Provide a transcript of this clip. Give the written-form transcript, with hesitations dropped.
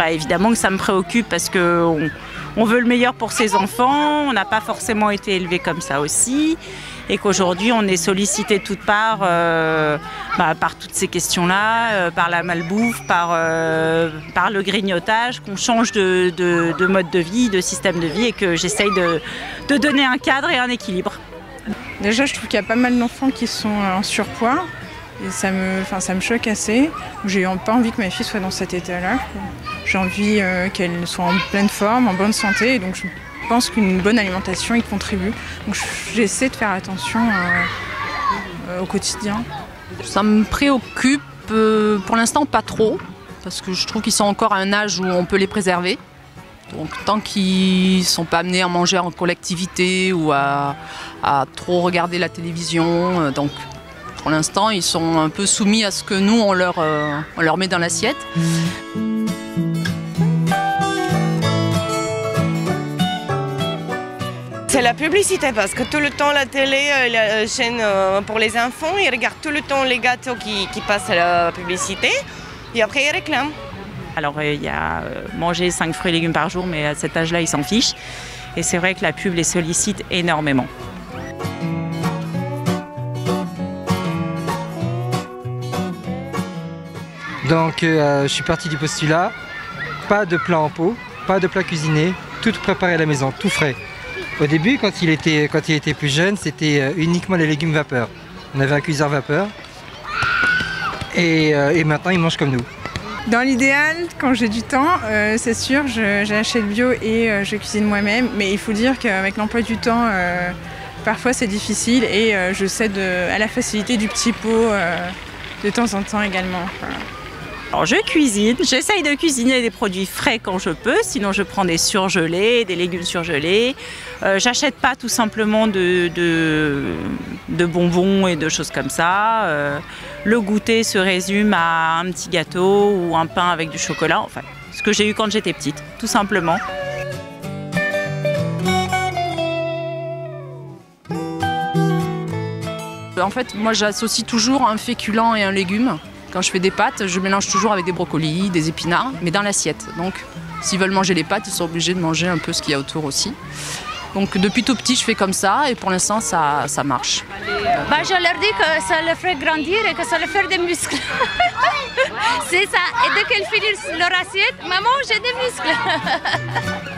Évidemment que ça me préoccupe parce qu'on veut le meilleur pour ses enfants, on n'a pas forcément été élevé comme ça aussi, et qu'aujourd'hui on est sollicité de toutes parts par toutes ces questions-là, par la malbouffe, par le grignotage, qu'on change de mode de vie, de système de vie, et que j'essaye de donner un cadre et un équilibre. Déjà, je trouve qu'il y a pas mal d'enfants qui sont en surpoids. Et ça me choque assez. J'ai pas envie que ma fille soit dans cet état-là. J'ai envie qu'elle soit en pleine forme, en bonne santé. Et donc je pense qu'une bonne alimentation y contribue. Donc j'essaie de faire attention au quotidien. Ça me préoccupe pour l'instant pas trop, parce que je trouve qu'ils sont encore à un âge où on peut les préserver. Donc tant qu'ils ne sont pas amenés à manger en collectivité ou à trop regarder la télévision, donc pour l'instant ils sont un peu soumis à ce que nous on leur met dans l'assiette. C'est la publicité parce que tout le temps la télé, la chaîne pour les enfants, ils regardent tout le temps les gâteaux qui passent à la publicité et après ils réclament. Alors il y a manger 5 fruits et légumes par jour, mais à cet âge-là, ils s'en fichent. Et c'est vrai que la pub les sollicite énormément. Donc je suis parti du postulat, pas de plat en pot, pas de plat cuisiné, tout préparé à la maison, tout frais. Au début, quand il était plus jeune, c'était uniquement les légumes vapeur. On avait un cuiseur vapeur et maintenant il mange comme nous. Dans l'idéal, quand j'ai du temps, c'est sûr, j'achète bio et je cuisine moi-même. Mais il faut dire qu'avec l'emploi du temps, parfois c'est difficile et je cède à la facilité du petit pot de temps en temps également. Voilà. Alors je cuisine, j'essaye de cuisiner des produits frais quand je peux, sinon je prends des surgelés, des légumes surgelés. J'achète pas tout simplement de bonbons et de choses comme ça. Le goûter se résume à un petit gâteau ou un pain avec du chocolat, enfin, ce que j'ai eu quand j'étais petite, tout simplement. En fait, moi j'associe toujours un féculent et un légume. Quand je fais des pâtes, je mélange toujours avec des brocolis, des épinards, mais dans l'assiette. Donc, s'ils veulent manger les pâtes, ils sont obligés de manger un peu ce qu'il y a autour aussi. Donc, depuis tout petit, je fais comme ça et pour l'instant, ça marche. Je leur dis que ça leur fait grandir et que ça leur fait des muscles. C'est ça. Et dès qu'elles finissent leur assiette, maman, j'ai des muscles.